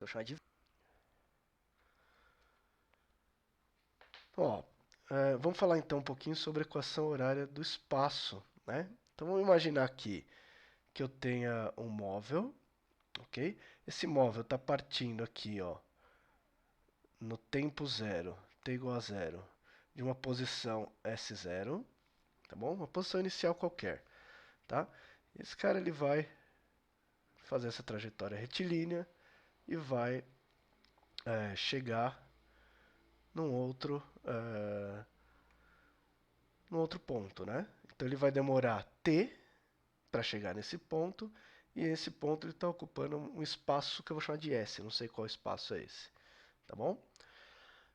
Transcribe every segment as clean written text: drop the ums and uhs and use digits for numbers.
Vou chamar de... Ó, vamos falar então um pouquinho sobre a equação horária do espaço, né? Então vamos imaginar aqui que eu tenha um móvel, ok? Esse móvel está partindo aqui, ó, no tempo zero, t igual a zero, de uma posição S0, tá bom? Uma posição inicial qualquer, tá? Esse cara ele vai fazer essa trajetória retilínea e vai chegar num outro, num outro ponto, né? Então ele vai demorar t para chegar nesse ponto, e esse ponto ele está ocupando um espaço que eu vou chamar de S, não sei qual espaço é esse, tá bom?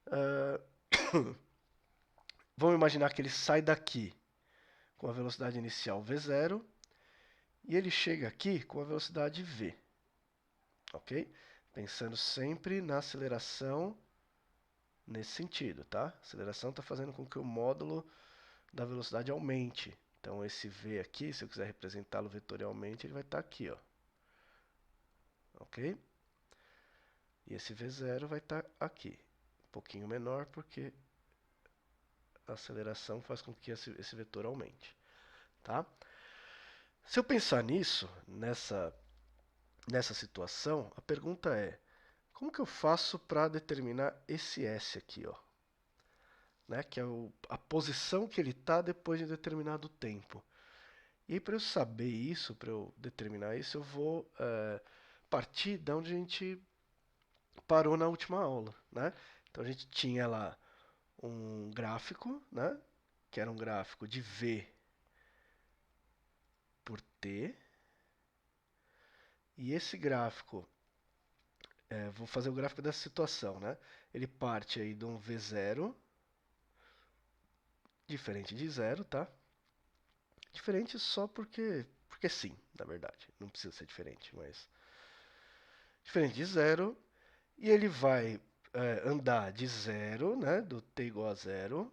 Uh, Vamos imaginar que ele sai daqui com a velocidade inicial v0 e ele chega aqui com a velocidade v, ok? Pensando sempre na aceleração nesse sentido, tá? A aceleração está fazendo com que o módulo da velocidade aumente. Então esse v aqui, se eu quiser representá-lo vetorialmente, ele vai estar aqui, ó. Ok? E esse v0 vai estar aqui. Um pouquinho menor porque a aceleração faz com que esse vetor aumente. Tá? Se eu pensar nisso, nessa situação, a pergunta é: como que eu faço para determinar esse S aqui, ó? Né? Que é a posição que ele está depois de um determinado tempo. E aí, para eu saber isso, para eu determinar isso, eu vou partir de onde a gente parou na última aula. Né? Então a gente tinha lá um gráfico, né? Que era um gráfico de V por T. E esse gráfico, vou fazer o gráfico dessa situação, né? Ele parte aí de um V0, diferente de zero, tá? Diferente só porque sim, na verdade. Não precisa ser diferente, mas... Diferente de zero, e ele vai andar de zero, né? Do T igual a zero,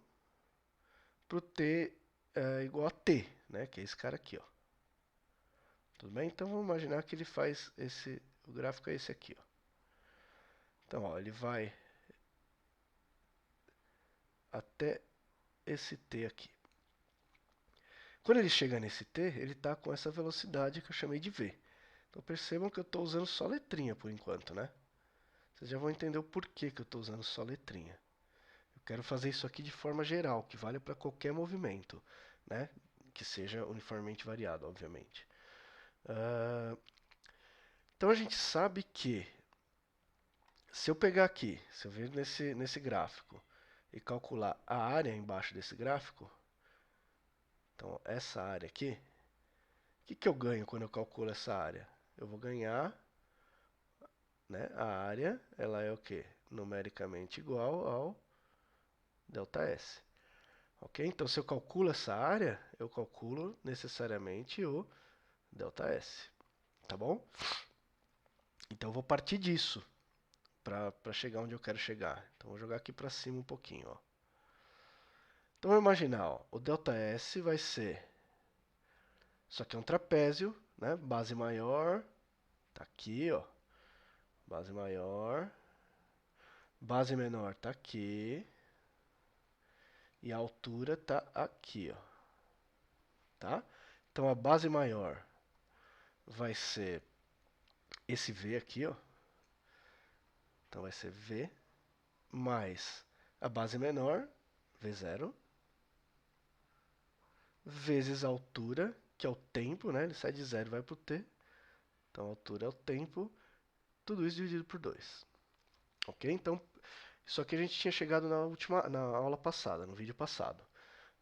para o T igual a T, né? Que é esse cara aqui, ó. Tudo bem? Então vamos imaginar que ele faz esse... O gráfico é esse aqui, ó. Então, ó, ele vai até esse T aqui. Quando ele chega nesse T, ele está com essa velocidade que eu chamei de V. Então percebam que eu estou usando só letrinha por enquanto, né? Vocês já vão entender o porquê que eu estou usando só letrinha. Eu quero fazer isso aqui de forma geral, que vale para qualquer movimento, né? Que seja uniformemente variado, obviamente. Então a gente sabe que se eu pegar aqui, se eu vir nesse gráfico e calcular a área embaixo desse gráfico, então essa área aqui, o que eu ganho quando eu calculo essa área? Eu vou ganhar, né, a área, ela é o quê? Numericamente igual ao ΔS. Ok? Então, se eu calculo essa área, eu calculo necessariamente o ΔS. Tá bom? Então, eu vou partir disso para chegar onde eu quero chegar. Então, vou jogar aqui para cima um pouquinho. Ó. Então, vamos imaginar, ó, o ΔS vai ser... Isso aqui é um trapézio, né? Base maior, tá aqui, ó. Base maior. Base menor tá aqui. E a altura tá aqui, ó. Tá? Então a base maior vai ser esse V aqui, ó. Então vai ser V mais a base menor, V0, vezes a altura, que é o tempo, né? Ele sai de 0 e vai para o T. Então a altura é o tempo. Tudo isso dividido por 2. Ok? Então, isso aqui a gente tinha chegado na aula passada, no vídeo passado.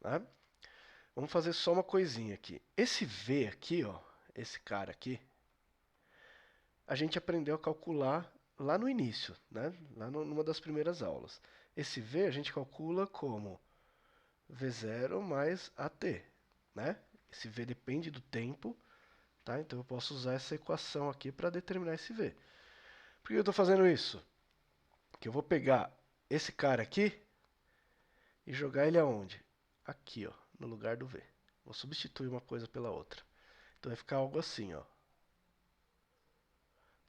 Né? Vamos fazer só uma coisinha aqui. Esse V aqui, ó, esse cara aqui, a gente aprendeu a calcular lá no início, né? Lá numa das primeiras aulas. Esse V a gente calcula como V0 mais AT, né? Esse V depende do tempo, tá? Então eu posso usar essa equação aqui para determinar esse V. Por que eu estou fazendo isso? Porque eu vou pegar esse cara aqui e jogar ele aonde? Aqui, ó, no lugar do V. Vou substituir uma coisa pela outra. Então vai ficar algo assim, ó.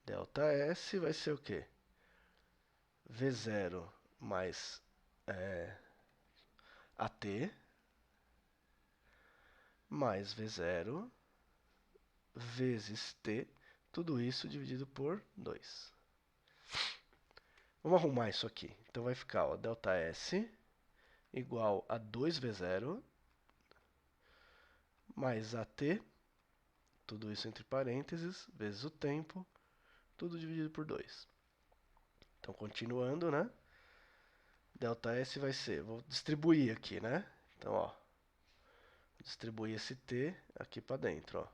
ΔS vai ser o quê? V0 mais AT mais V0 vezes T, tudo isso dividido por 2. Vamos arrumar isso aqui. Então vai ficar, ó, ΔS igual a 2V0 mais AT, tudo isso entre parênteses, vezes o tempo, tudo dividido por 2. Então, continuando, né? ΔS vai ser, vou distribuir aqui, né? Então, ó, distribuir esse T aqui para dentro, ó.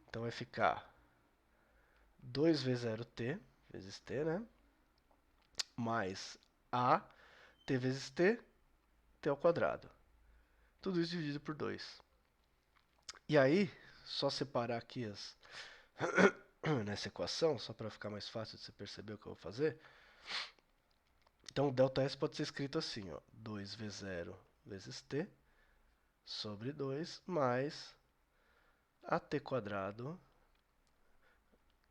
Então vai ficar 2V0T vezes T, né? Mais A, T vezes T, T ao quadrado. Tudo isso dividido por 2. E aí, só separar aqui nessa equação, só para ficar mais fácil de você perceber o que eu vou fazer. Então, o ΔS pode ser escrito assim, ó, 2V0 vezes T sobre 2 mais AT quadrado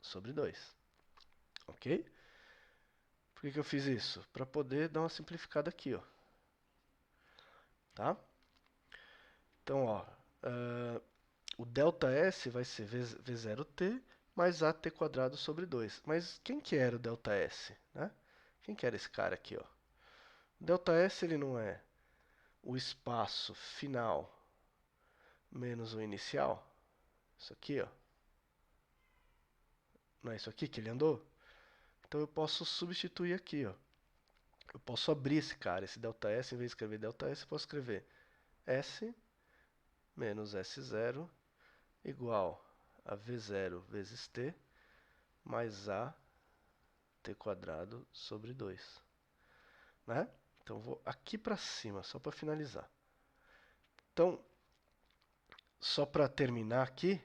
sobre 2. Ok? Por que eu fiz isso? Para poder dar uma simplificada aqui, ó. Tá? Então, ó, o ΔS vai ser V0T mais AT quadrado sobre 2. Mas quem que era o ΔS? Né? Quem que era esse cara aqui, ó? O ΔS ele não é o espaço final menos o inicial? Isso aqui, ó. Não é isso aqui que ele andou? Então eu posso substituir aqui, ó. Eu posso abrir esse cara, esse ΔS, em vez de escrever ΔS, eu posso escrever S menos S0 igual a V0 vezes T mais A T quadrado sobre 2. Né? Então vou aqui para cima, só para finalizar. Então, só para terminar aqui,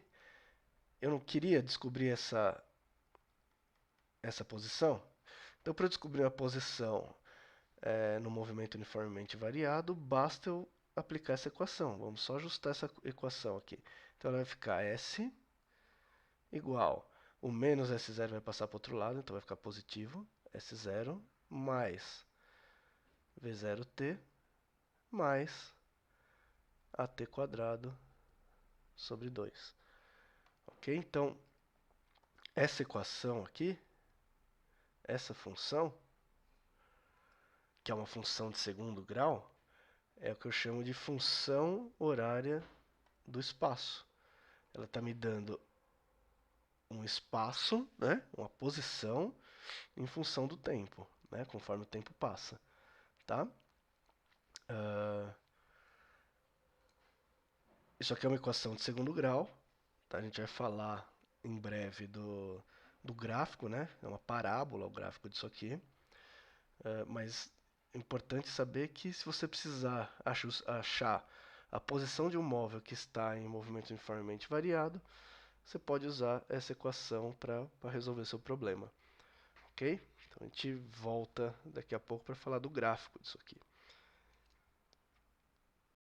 eu não queria descobrir essa posição. Então, para descobrir a posição no movimento uniformemente variado, basta eu aplicar essa equação. Vamos só ajustar essa equação aqui. Então, ela vai ficar S igual, o menos S0 vai passar para o outro lado, então vai ficar positivo, S0 mais V0T mais AT quadrado sobre 2. Ok? Então, essa equação aqui, essa função, que é uma função de segundo grau, é o que eu chamo de função horária do espaço. Ela está me dando um espaço, né, uma posição, em função do tempo, né, conforme o tempo passa. Tá? Isso aqui é uma equação de segundo grau. Tá? A gente vai falar em breve do gráfico, né? É uma parábola o gráfico disso aqui. Mas é importante saber que se você precisar achar a posição de um móvel que está em movimento uniformemente variado, você pode usar essa equação para resolver seu problema. Ok? Então a gente volta daqui a pouco para falar do gráfico disso aqui.